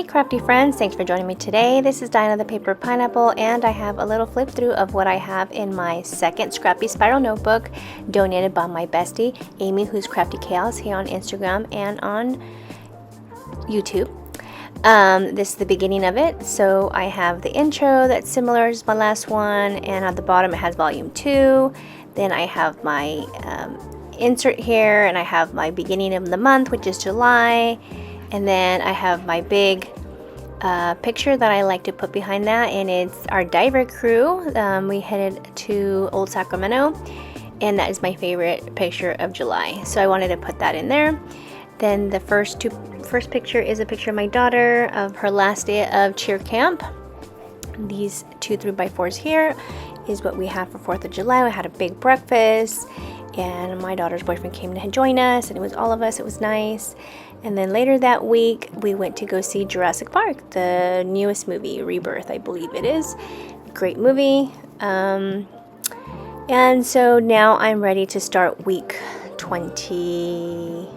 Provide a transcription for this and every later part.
crafty friends, thanks for joining me today. This is Diana the Paper Pineapple, and I have a little flip through of what I have in my second Scrappy Spiral Notebook donated by my bestie Amy, who's Crafty Chaos here on Instagram and on YouTube. This is the beginning of it. So I have the intro that's similar as my last one, and at the bottom it has volume 2. Then I have my insert here, and I have my beginning of the month, which is July. And then I have my big picture that I like to put behind that, and it's our diver crew. We headed to Old Sacramento, and that is my favorite picture of July. So I wanted to put that in there. Then the first picture is a picture of my daughter of her last day of cheer camp. These 2 3x4s here is what we had for 4th of July. We had a big breakfast, and my daughter's boyfriend came to join us, and it was all of us. It was nice. And then later that week, we went to go see Jurassic Park, the newest movie, Rebirth, I believe it is. Great movie. And so now I'm ready to start week 28.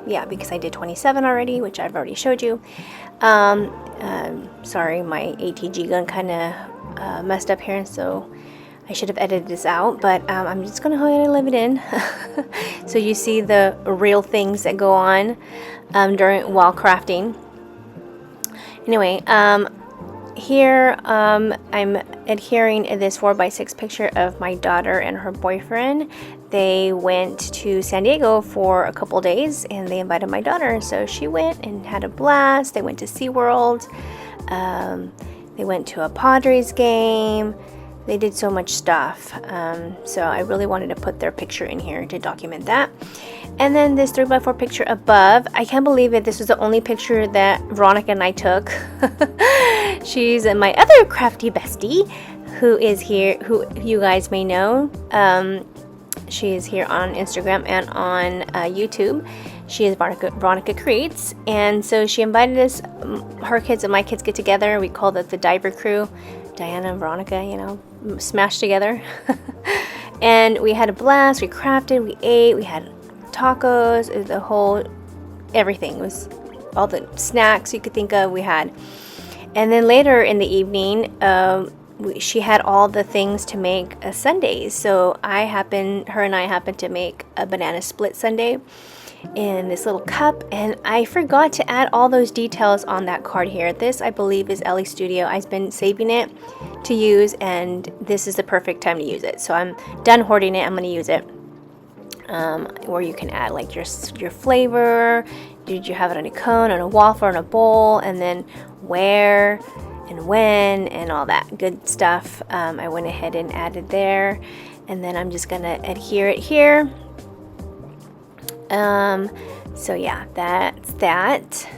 Yeah, because I did 27 already, which I've already showed you. Sorry, my ATG gun kind of messed up here, so I should have edited this out, but I'm just going to go ahead and leave it in. So you see the real things that go on while crafting. Anyway, here I'm adhering this 4x6 picture of my daughter and her boyfriend. They went to San Diego for a couple days, and they invited my daughter, so she went and had a blast. They went to SeaWorld. They went to a Padres game. They did so much stuff, so I really wanted to put their picture in here to document that. And then this 3x4 picture above, I can't believe it, this was the only picture that Veronica and I took. She's my other crafty bestie, who is here, who you guys may know. She is here on Instagram and on YouTube. She is Veronica Creates, and so she invited us, her kids and my kids get together. We called it the Diver Crew. Diana and Veronica, you know, smashed together. And we had a blast. We crafted, we ate, we had tacos, the whole everything. It was all the snacks you could think of we had. And then later in the evening, she had all the things to make a sundae. So her and I happened to make a banana split sundae in this little cup, and I forgot to add all those details on that card here. This, I believe, is Ellie Studio. I've been saving it to use, and this is the perfect time to use it. So I'm done hoarding it. I'm going to use it. Where you can add like your flavor. Did you have it on a cone, on a waffle, on a bowl, and then where and when and all that good stuff. I went ahead and added there, and then I'm just going to adhere it here. So yeah, that's that.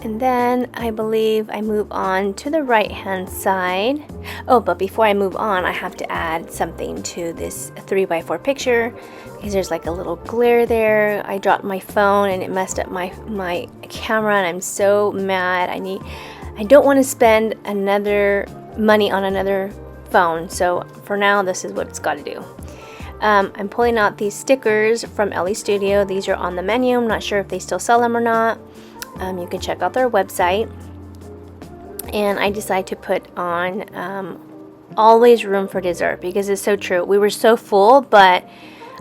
And then I believe I move on to the right hand side. Oh, but before I move on, I have to add something to this 3x4 picture, because there's like a little glare there. I dropped my phone and it messed up my camera, and I'm so mad. I don't want to spend another money on another phone. So for now, this is what it's got to do. I'm pulling out these stickers from Ellie Studio. These are on the menu. I'm not sure if they still sell them or not. You can check out their website. And I decided to put on always room for dessert, because it's so true. We were so full, but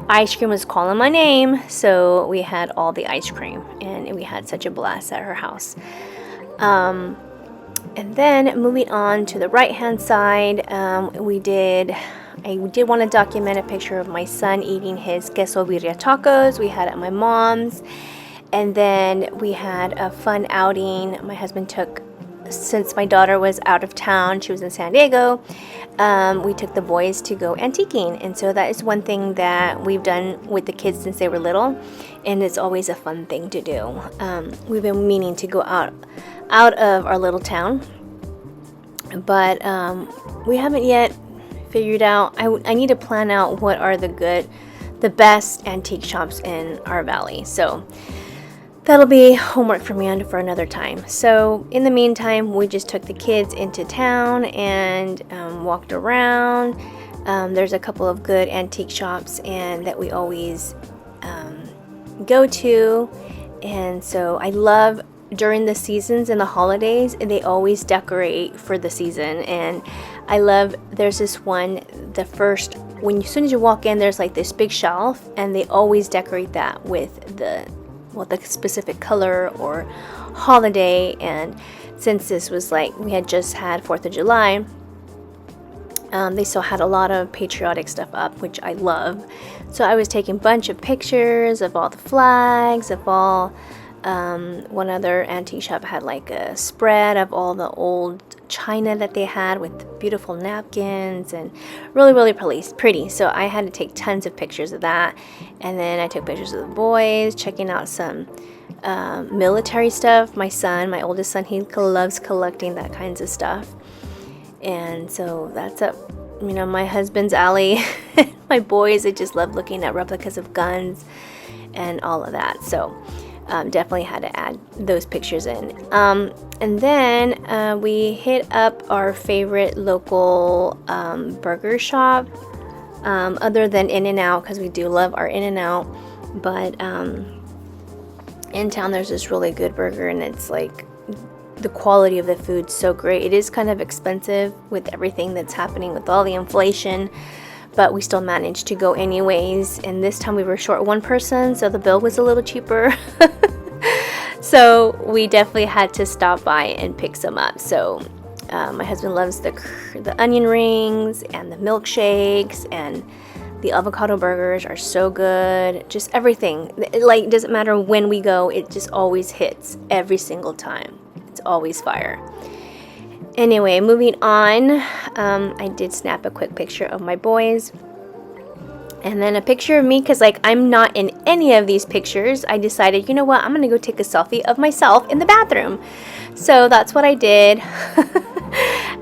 ice cream was calling my name, so we had all the ice cream, and we had such a blast at her house. And then moving on to the right hand side, I did want to document a picture of my son eating his queso birria tacos we had at my mom's. And then we had a fun outing my husband took, since my daughter was out of town. She was in San Diego. We took the boys to go antiquing, and so that is one thing that we've done with the kids since they were little, and it's always a fun thing to do. We've been meaning to go out of our little town, but we haven't yet figured out. I need to plan out what are the best antique shops in our valley. So that'll be homework for me for another time. So in the meantime, we just took the kids into town and walked around. There's a couple of good antique shops and that we always go to, and so I love during the seasons and the holidays, they always decorate for the season. And I love, there's this one, the first, as soon as you walk in, there's like this big shelf, and they always decorate that with the specific color or holiday. And since this was like, we had just had 4th of July, they still had a lot of patriotic stuff up, which I love. So I was taking a bunch of pictures of all the flags, of all, one other antique shop had like a spread of all the old china that they had with beautiful napkins, and really, really pretty. So I had to take tons of pictures of that. And then I took pictures of the boys, checking out some military stuff. My oldest son, he loves collecting that kinds of stuff. And so that's up, my husband's alley. My boys, they just love looking at replicas of guns and all of that. So definitely had to add those pictures in. And then we hit up our favorite local burger shop, other than In-N-Out, because we do love our In-N-Out. But in town, there's this really good burger, and it's like, the quality of the food's so great. It is kind of expensive with everything that's happening with all the inflation, but we still managed to go anyways. And this time we were short one person, so the bill was a little cheaper. So we definitely had to stop by and pick some up. So my husband loves the onion rings and the milkshakes, and the avocado burgers are so good. Just everything. It doesn't matter when we go, it just always hits every single time. It's always fire. Anyway, moving on, I did snap a quick picture of my boys, and then a picture of me, because I'm not in any of these pictures. I decided, you know what, I'm gonna go take a selfie of myself in the bathroom. So that's what I did.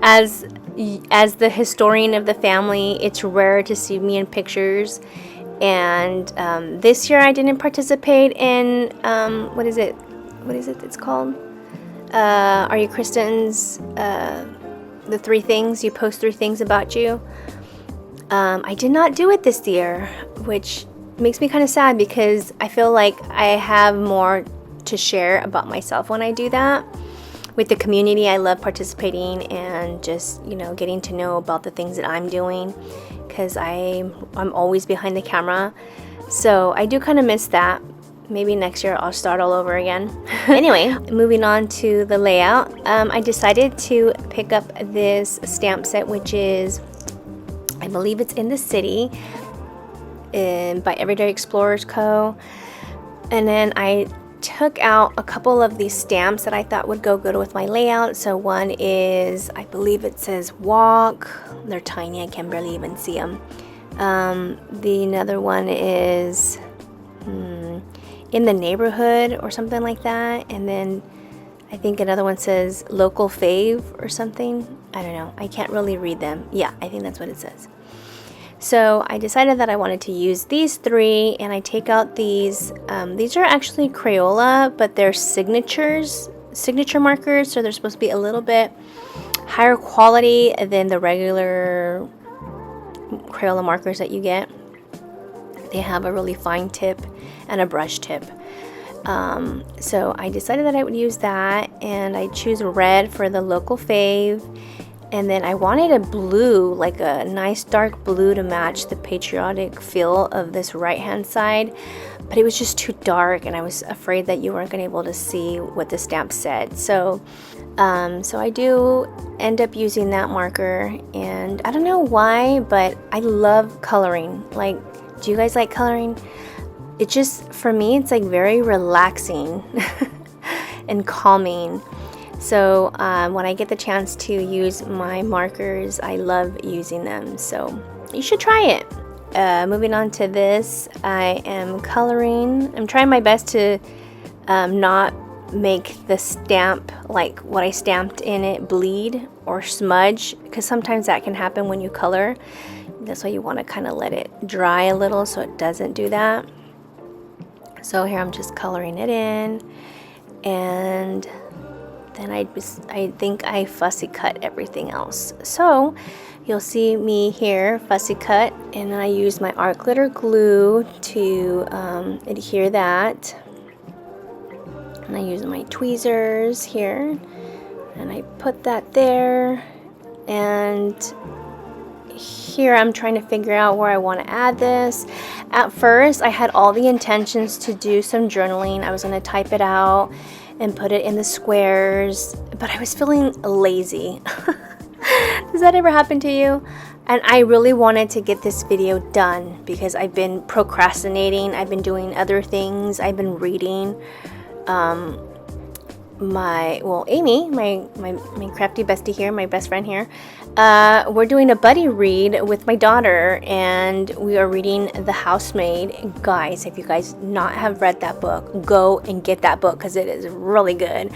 As the historian of the family, it's rare to see me in pictures, and this year I didn't participate in what is it it's called, Are You Kristen's, the 3 things, you post 3 things about you. I did not do it this year, which makes me kind of sad, because I feel like I have more to share about myself when I do that. With the community, I love participating and just, getting to know about the things that I'm doing, because I'm always behind the camera. So I do kind of miss that. Maybe next year I'll start all over again. Anyway, moving on to the layout. I decided to pick up this stamp set, which is, I believe it's in the city, by Everyday Explorers Co. And then I took out a couple of these stamps that I thought would go good with my layout. So one is, I believe it says walk. They're tiny, I can barely even see them. The another one is in the neighborhood or something like that. And then I think another one says local fave or something. I don't know. I can't really read them. Yeah, I think that's what it says. So I decided that I wanted to use these 3, and I take out these. These are actually Crayola, but they're signature markers, so they're supposed to be a little bit higher quality than the regular Crayola markers that you get. They have a really fine tip and a brush tip. So I decided that I would use that, and I choose red for the local fave. And then I wanted a blue, like a nice dark blue, to match the patriotic feel of this right hand side, but it was just too dark, and I was afraid that you weren't going to be able to see what the stamp said. So I do end up using that marker, and I don't know why, but I love coloring. Do you guys like coloring? It just, for me, it's very relaxing and calming. So when I get the chance to use my markers, I love using them. So you should try it. Moving on to this, I am coloring. I'm trying my best to not make the stamp, like what I stamped in it, bleed or smudge, because sometimes that can happen when you color. That's why you want to kind of let it dry a little so it doesn't do that. So here I'm just coloring it in, and then I think I fussy cut everything else. So you'll see me here fussy cut, and I use my art glitter glue to adhere that. And I use my tweezers here, and I put that there, and here I'm trying to figure out where I want to add this. At first I had all the intentions to do some journaling. I was going to type it out and put it in the squares, but I was feeling lazy. Does that ever happen to you? And I really wanted to get this video done because I've been procrastinating. I've been doing other things. I've been reading. Amy, my crafty bestie here, my best friend here, we're doing a buddy read with my daughter, and we are reading The Housemaid. Guys, if you guys not have read that book, go and get that book because it is really good.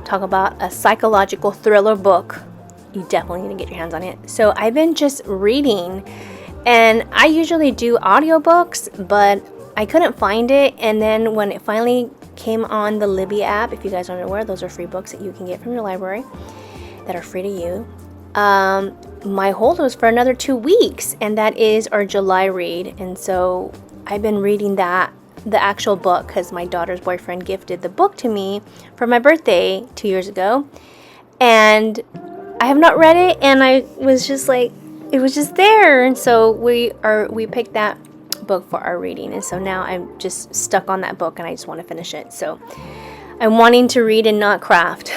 Talk about a psychological thriller book. You definitely need to get your hands on it. So I've been just reading, and I usually do audiobooks, but I couldn't find it. And then when it finally came on the Libby app, if you guys aren't aware, those are free books that you can get from your library that are free to you. My hold was for another 2 weeks, and that is our July read. And so I've been reading that, the actual book, because my daughter's boyfriend gifted the book to me for my birthday 2 years ago, and I have not read it, and I was just like, it was just there. And so we picked that book for our reading, and so now I'm just stuck on that book and I just want to finish it. So I'm wanting to read and not craft.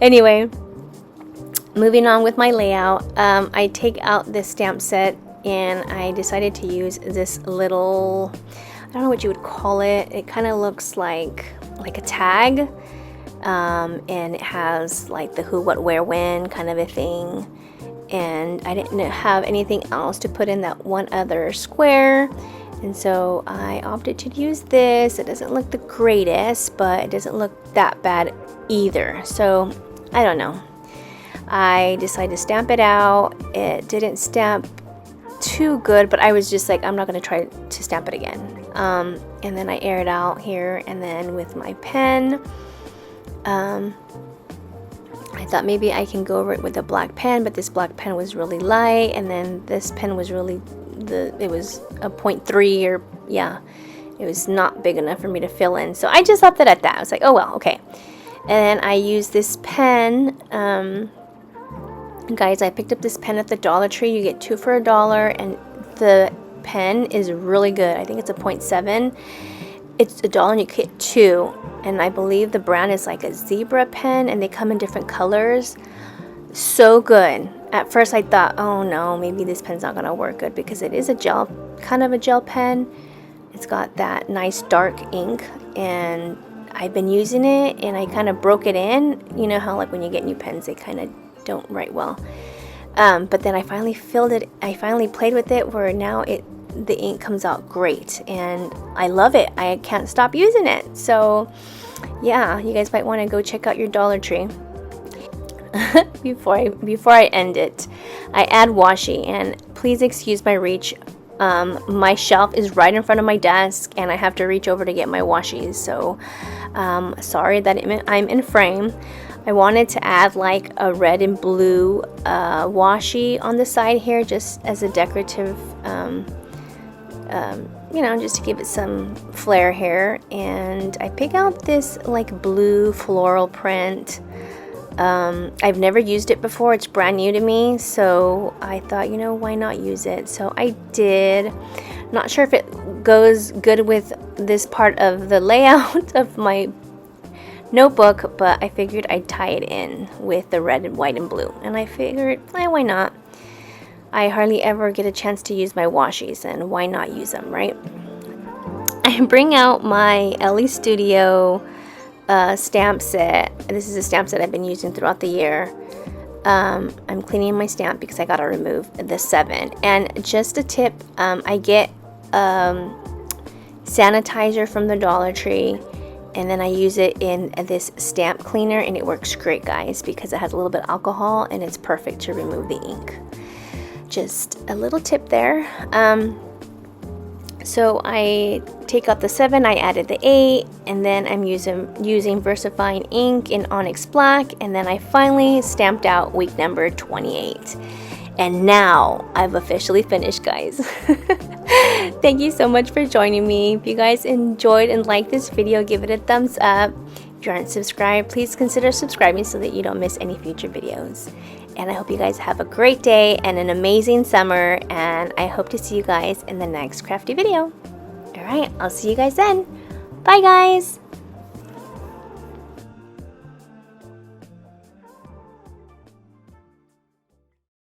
Anyway, moving on with my layout, I take out this stamp set, and I decided to use this little, I don't know what you would call it. It kind of looks like a tag, and it has like the who, what, where, when kind of a thing. And I didn't have anything else to put in that one other square, and so I opted to use this. It doesn't look the greatest, but it doesn't look that bad either. So I don't know. I decided to stamp it out. It didn't stamp too good, but I was just like, I'm not going to try to stamp it again. And then I air it out here, and then with my pen, I thought maybe I can go over it with a black pen, but this black pen was really light, and then this pen was really, it was a 0.3, or yeah, it was not big enough for me to fill in. So I just left it at that. I was like, oh well, okay. And then I used this pen. Guys, I picked up this pen at the Dollar Tree. You get 2 for $1, and the pen is really good. I think it's a 0.7. It's $1 and you get 2, and I believe the brand is like a zebra pen, and they come in different colors. So good. At first I thought, oh no, maybe this pen's not gonna work good because it is a gel, kind of a gel pen. It's got that nice dark ink, and I've been using it, and I kind of broke it in. You know how like when you get new pens, they kind of don't write well. But then I finally filled it. I finally played with it where now the ink comes out great, and I love it. I can't stop using it. So yeah, you guys might want to go check out your Dollar Tree. before I end it, I add washi, and please excuse my reach. My shelf is right in front of my desk, and I have to reach over to get my washies. So sorry that I'm in frame. I wanted to add like a red and blue washi on the side here, just as a decorative, you know, just to give it some flair here. And I pick out this like blue floral print. I've never used it before. It's brand new to me, so I thought, you know, why not use it? So I did. Not sure if it goes good with this part of the layout of my notebook, but I figured I'd tie it in with the red and white and blue, and I figured, why not? I hardly ever get a chance to use my washies, and why not use them, right? I bring out my Ellie Studio stamp set. This is a stamp set I've been using throughout the year. I'm cleaning my stamp because I gotta remove the 7. And just a tip, I get sanitizer from the Dollar Tree, and then I use it in this stamp cleaner, and it works great, guys, because it has a little bit of alcohol, and it's perfect to remove the ink. Just a little tip there. So I take out the 7, I added the 8, and then I'm using VersaFine ink in Onyx Black, and then I finally stamped out week number 28. And now I've officially finished, guys. Thank you so much for joining me. If you guys enjoyed and liked this video, give it a thumbs up. If you aren't subscribed, please consider subscribing so that you don't miss any future videos. And I hope you guys have a great day and an amazing summer, and I hope to see you guys in the next crafty video. Alright, I'll see you guys then. Bye guys!